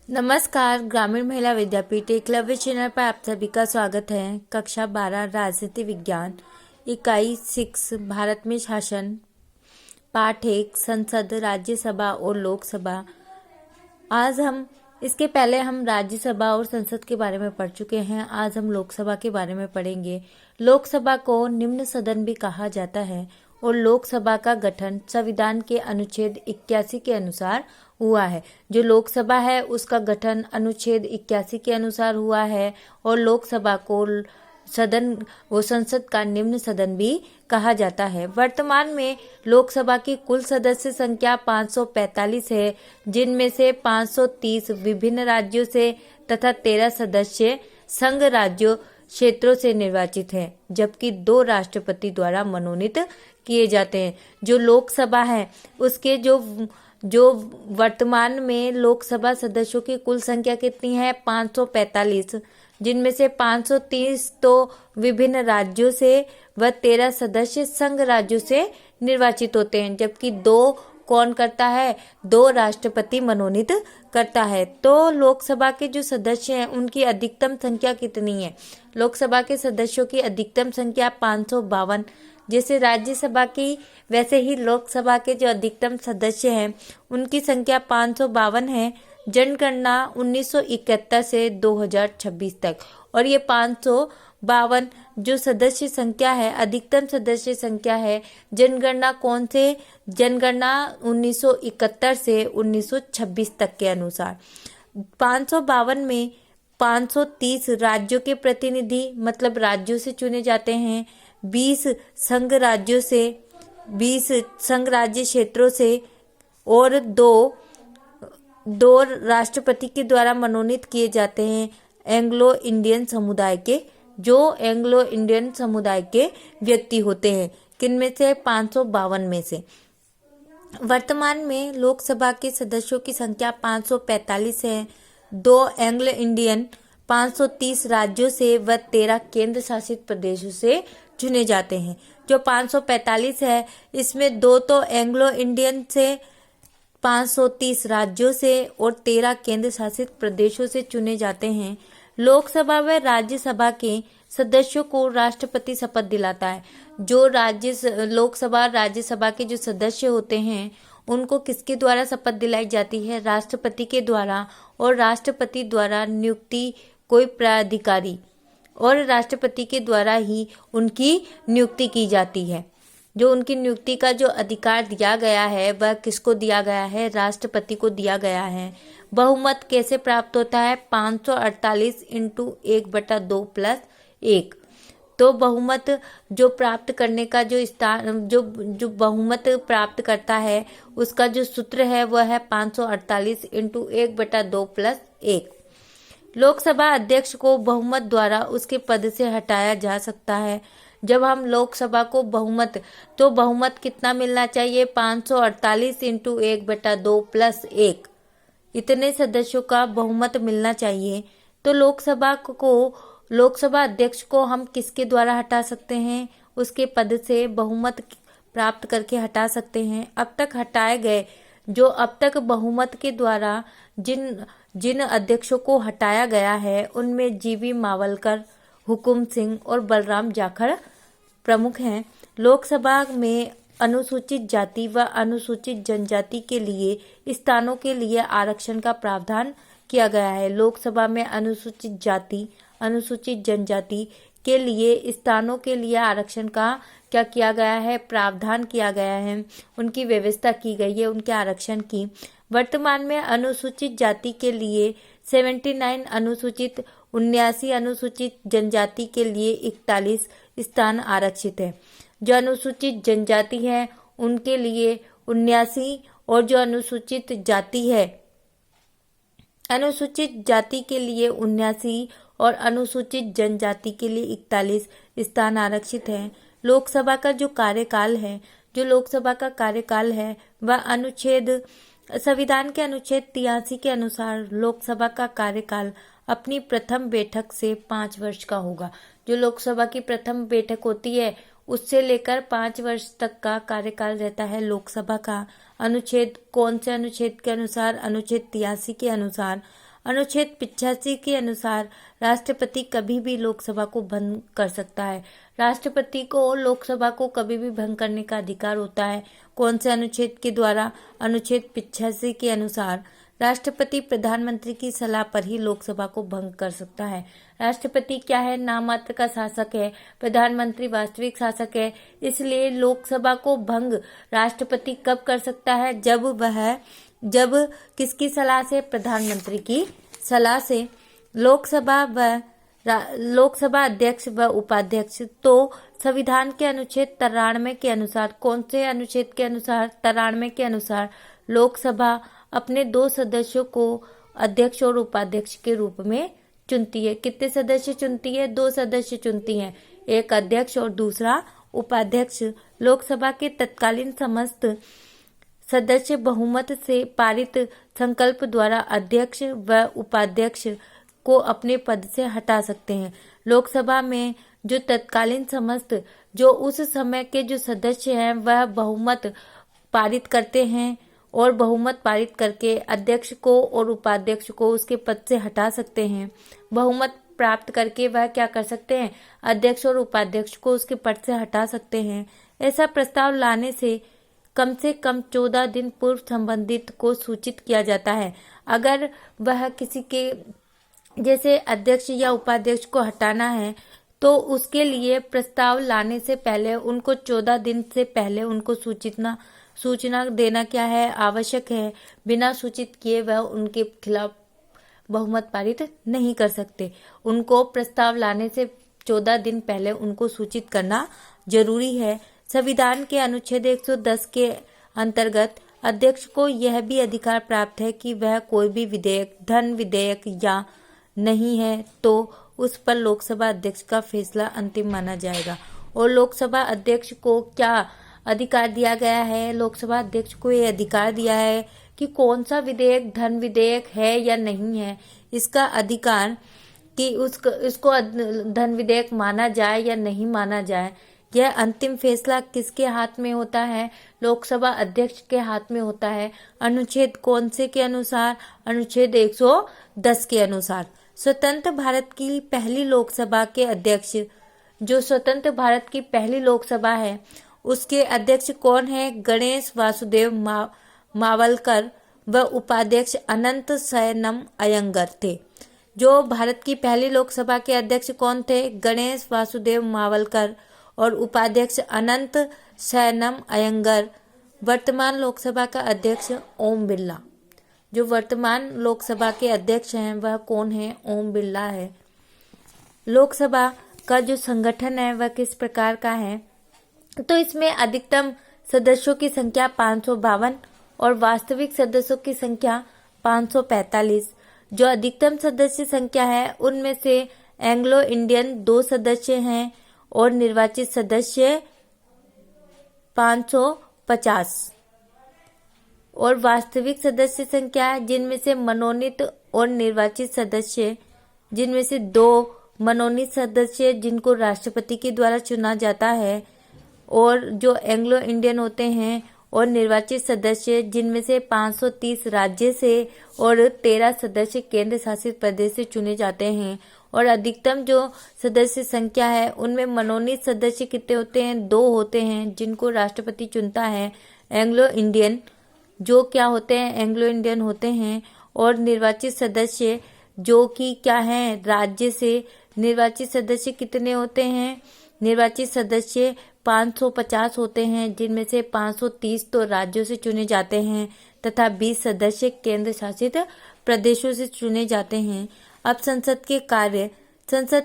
नमस्कार, ग्रामीण महिला विद्यापीठ एकलव्य चैनल पर आप सभी का स्वागत है। कक्षा 12 राजनीति विज्ञान इकाई 6 भारत में शासन, पाठ 1 संसद, राज्यसभा और लोकसभा। आज हम इसके पहले हम राज्यसभा और संसद के बारे में पढ़ चुके हैं। आज हम लोकसभा के बारे में पढ़ेंगे। लोकसभा को निम्न सदन भी कहा जाता है और लोकसभा का गठन संविधान के अनुच्छेद 81 के अनुसार हुआ है। जो लोकसभा है उसका गठन अनुच्छेद 81 के अनुसार हुआ है और लोकसभा को संसद का निम्न सदन भी कहा जाता है। वर्तमान में लोकसभा की कुल सदस्य संख्या 545 है, जिनमें से 530 विभिन्न राज्यों से तथा 13 सदस्य संघ राज्यों क्षेत्रों से निर्वाचित हैं, जबकि 2 राष्ट्रपति द्वारा मनोनीत किए जाते हैं। जो लोकसभा है उसके जो वर्तमान में लोकसभा सदस्यों की कुल संख्या कितनी है? 545, जिनमें से 530 तो विभिन्न राज्यों से व 13 सदस्य संघ राज्यों से निर्वाचित होते हैं, जबकि 2 कौन करता है? 2 राष्ट्रपति मनोनीत करता है। तो लोकसभा के जो सदस्य हैं उनकी अधिकतम संख्या कितनी है? लोकसभा के सदस्यों की अधिकतम संख्या 552। जैसे राज्यसभा की वैसे ही लोकसभा के जो अधिकतम सदस्य हैं उनकी संख्या 552 है। जनगणना 1971 से 2026 तक, और ये 552 जो सदस्य संख्या है, अधिकतम सदस्य संख्या है, जनगणना कौन से? जनगणना 1971 से 1926 तक के अनुसार। 552 में 530 राज्यों के प्रतिनिधि मतलब राज्यों से चुने जाते हैं, 20 संघ राज्यों से, 20 संघ राज्य क्षेत्रों से और दो राष्ट्रपति के द्वारा मनोनीत किए जाते हैं एंग्लो इंडियन समुदाय के, जो एंग्लो इंडियन समुदाय के व्यक्ति होते हैं। किनमें से? 552 में से। वर्तमान में लोकसभा के सदस्यों की संख्या 545 है। 2 एंग्लो इंडियन, 530 राज्यों से व 13 केंद्र शासित प्रदेशों से चुने जाते हैं। जो 545 है इसमें 2 तो एंग्लो इंडियन से, 530 राज्यों से और 13 केंद्र शासित प्रदेशों से चुने जाते हैं। लोकसभा व राज्यसभा के सदस्यों को राष्ट्रपति शपथ दिलाता है। जो लोकसभा राज्यसभा के जो सदस्य होते हैं उनको किसके द्वारा शपथ दिलाई जाती है? राष्ट्रपति के द्वारा, और राष्ट्रपति द्वारा नियुक्ति कोई प्राधिकारी और राष्ट्रपति के द्वारा ही उनकी नियुक्ति की जाती है। जो उनकी नियुक्ति का जो अधिकार दिया गया है वह किसको दिया गया है? राष्ट्रपति को दिया गया है। बहुमत कैसे प्राप्त होता है? 548 × 1/2 + 1। तो बहुमत जो प्राप्त करने का जो स्थान जो बहुमत प्राप्त करता है उसका जो सूत्र है वह है 548 × 1/2 + 1। लोकसभा अध्यक्ष को बहुमत द्वारा उसके पद से हटाया जा सकता है। जब हम लोकसभा को बहुमत कितना मिलना चाहिए? 548 × 1/2 + 1। इतने सदस्यों का बहुमत मिलना चाहिए। तो लोकसभा अध्यक्ष को हम किसके द्वारा हटा सकते हैं? उसके पद से बहुमत प्राप्त करके हटा सकते हैं। अब तक हटाए गए अब तक बहुमत के द्वारा जिन अध्यक्षों को हटाया गया है उनमें जीवी मावलकर, हुकुम सिंह और बलराम जाखड़ प्रमुख हैं। लोकसभा में अनुसूचित जाति व अनुसूचित जनजाति के लिए स्थानों के लिए आरक्षण का प्रावधान किया गया है। लोकसभा में अनुसूचित जाति, अनुसूचित जनजाति के लिए स्थानों के लिए आरक्षण का क्या किया गया है? प्रावधान किया गया है। उनकी व्यवस्था की गई है, उनके आरक्षण की। वर्तमान में अनुसूचित जाति के लिए 79 अनुसूचित, 79 अनुसूचित जनजाति के लिए 41 स्थान आरक्षित है। जो अनुसूचित जनजाति है उनके लिए 79 और जो अनुसूचित जाति है, अनुसूचित जाति के लिए 79 और अनुसूचित जनजाति के लिए 41 स्थान आरक्षित हैं। लोकसभा का जो लोकसभा का कार्यकाल है वह संविधान के अनुच्छेद 83 के अनुसार लोकसभा का कार्यकाल अपनी प्रथम बैठक से 5 वर्ष का होगा। जो लोकसभा की प्रथम बैठक होती है उससे लेकर 5 वर्ष तक का कार्यकाल रहता है लोकसभा का। कौन से अनुच्छेद के अनुसार? अनुच्छेद 83 के अनुसार। अनुच्छेद 85 के अनुसार राष्ट्रपति कभी भी लोकसभा को भंग कर सकता है। राष्ट्रपति को लोकसभा को कभी भी भंग करने का अधिकार होता है। कौन से अनुच्छेद के द्वारा? अनुच्छेद 85 के अनुसार राष्ट्रपति प्रधानमंत्री की सलाह पर ही लोकसभा को भंग कर सकता है। राष्ट्रपति क्या है? नाम मात्र का शासक है। प्रधानमंत्री वास्तविक शासक है। इसलिए लोकसभा को भंग राष्ट्रपति कब कर सकता है? जब किसकी सलाह से? प्रधानमंत्री की सलाह से। लोकसभा अध्यक्ष व उपाध्यक्ष तो संविधान के अनुच्छेद 93 के अनुसार, कौन से अनुच्छेद के अनुसार? 93 के अनुसार लोकसभा अपने 2 सदस्यों को अध्यक्ष और उपाध्यक्ष के रूप में चुनती है। कितने सदस्य चुनती है? 2 सदस्य चुनती हैं, एक अध्यक्ष और दूसरा उपाध्यक्ष। लोकसभा के तत्कालीन समस्त सदस्य बहुमत से पारित संकल्प द्वारा अध्यक्ष व उपाध्यक्ष को अपने पद से हटा सकते हैं। लोकसभा में जो तत्कालीन समस्त जो उस समय के जो सदस्य हैं वह बहुमत पारित करते हैं और बहुमत पारित करके अध्यक्ष को और उपाध्यक्ष को उसके पद से हटा सकते हैं। बहुमत प्राप्त करके वह क्या कर सकते हैं? अध्यक्ष और उपाध्यक्ष को उसके पद से हटा सकते हैं। ऐसा प्रस्ताव लाने से कम 14 दिन पूर्व संबंधित को सूचित किया जाता है। अगर वह किसी के जैसे अध्यक्ष या उपाध्यक्ष को हटाना है तो उसके लिए प्रस्ताव लाने से पहले उनको 14 दिन से पहले उनको सूचना देना क्या है? आवश्यक है। बिना सूचित किए वह उनके खिलाफ बहुमत पारित नहीं कर सकते। उनको प्रस्ताव लाने से 14 दिन पहले उनको सूचित करना जरूरी है। संविधान के अनुच्छेद 110 के अंतर्गत अध्यक्ष को यह भी अधिकार प्राप्त है कि वह कोई भी विधेयक, धन विधेयक या नहीं है तो उस पर लोकसभा अध्यक्ष का फैसला अंतिम माना जाएगा। और लोकसभा अध्यक्ष को क्या अधिकार दिया गया है? लोकसभा अध्यक्ष को यह अधिकार दिया है कि कौन सा विधेयक धन विधेयक है या नहीं है। इसका अधिकार कि उसको धन विधेयक माना जाए या नहीं माना जाए, यह अंतिम फैसला किसके हाथ में होता है? लोकसभा अध्यक्ष के हाथ में होता है। अनुच्छेद कौन से के अनुसार? अनुच्छेद 110 के अनुसार। स्वतंत्र भारत की पहली लोकसभा के अध्यक्ष, जो स्वतंत्र भारत की पहली लोकसभा है उसके अध्यक्ष कौन है? गणेश वासुदेव मावलकर व उपाध्यक्ष अनंत शयनम अयंगर थे। जो भारत की पहली लोकसभा के अध्यक्ष कौन थे? गणेश वासुदेव मावलकर और उपाध्यक्ष अनंत शयनम अयंगर। वर्तमान लोकसभा का अध्यक्ष ओम बिरला। जो वर्तमान लोकसभा के अध्यक्ष हैं वह कौन है? ओम बिरला है। लोकसभा का जो संगठन है वह किस प्रकार का है? तो इसमें अधिकतम सदस्यों की संख्या 552 और वास्तविक सदस्यों की संख्या 545। जो अधिकतम सदस्य संख्या है उनमें से एंग्लो इंडियन 2 सदस्य हैं और निर्वाचित सदस्य 550। और वास्तविक सदस्य संख्या है जिनमें से मनोनीत और निर्वाचित सदस्य, जिनमें से 2 मनोनीत सदस्य जिनको राष्ट्रपति के द्वारा चुना जाता है और जो एंग्लो इंडियन होते हैं, और निर्वाचित सदस्य जिनमें से 530 राज्य से और 13 सदस्य केंद्र शासित प्रदेश से चुने जाते हैं। और अधिकतम जो सदस्य संख्या है उनमें मनोनीत सदस्य कितने होते हैं? 2 होते हैं जिनको राष्ट्रपति चुनता है, एंग्लो इंडियन, जो क्या होते हैं? एंग्लो इंडियन होते हैं। और निर्वाचित सदस्य जो कि क्या हैं? राज्य से। निर्वाचित सदस्य कितने होते हैं? निर्वाचित सदस्य 550 होते हैं जिनमें से 530 तो राज्यों से चुने जाते हैं तथा 20 सदस्य केंद्र शासित प्रदेशों से चुने जाते हैं। अब संसद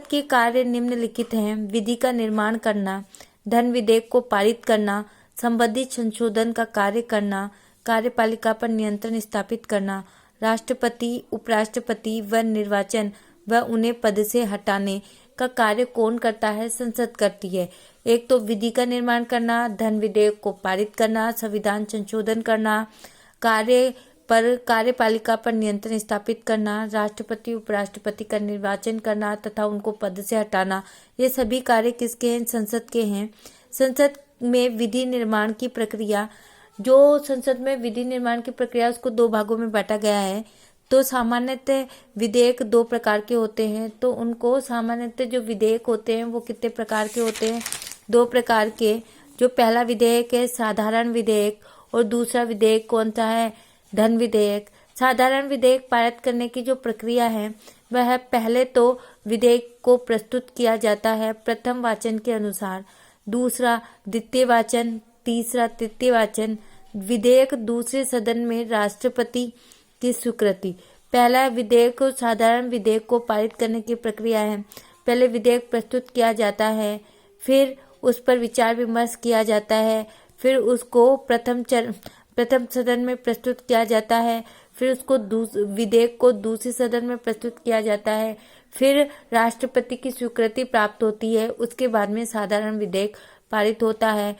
के कार्य निम्नलिखित हैं। विधि का निर्माण करना, धन विधेयक को पारित करना, संबंधित संशोधन का कार्य करना, कार्यपालिका पर नियंत्रण स्थापित करना, राष्ट्रपति, उपराष्ट्रपति व निर्वाचन व उन्हें पद से हटाने का कार्य कौन करता है? संसद करती है। एक तो विधि का निर्माण करना, धन विधेयक को पारित करना, संविधान संशोधन करना, कार्यपालिका पर नियंत्रण स्थापित करना, राष्ट्रपति उपराष्ट्रपति का निर्वाचन करना तथा उनको पद से हटाना। ये सभी कार्य किसके हैं? संसद के हैं। संसद में विधि निर्माण की प्रक्रिया, जो संसद में विधि निर्माण की प्रक्रिया उसको 2 भागों में बांटा गया है। तो सामान्यतः विधेयक दो प्रकार के होते हैं। तो उनको सामान्यतः जो विधेयक होते हैं वो कितने प्रकार के होते हैं? दो प्रकार के। जो पहला विधेयक है साधारण विधेयक, और दूसरा विधेयक कौन सा है? धन विधेयक। साधारण विधेयक पारित करने की जो प्रक्रिया है वह पहले तो विधेयक को प्रस्तुत किया जाता है प्रथम वाचन के अनुसार, दूसरा द्वितीय वाचन, तीसरा तृतीय वाचन। विधेयक दूसरे सदन में राष्ट्रपति की स्वीकृति। पहला विधेयक और साधारण विधेयक को पारित करने की प्रक्रिया है। पहले विधेयक प्रस्तुत किया जाता है, फिर उस पर विचार विमर्श किया जाता है, फिर उसको प्रथम सदन में प्रस्तुत किया जाता है, फिर उसको विधेयक को दूसरे सदन में प्रस्तुत किया जाता है, फिर राष्ट्रपति की स्वीकृति प्राप्त होती है। उसके बाद में साधारण विधेयक पारित होता है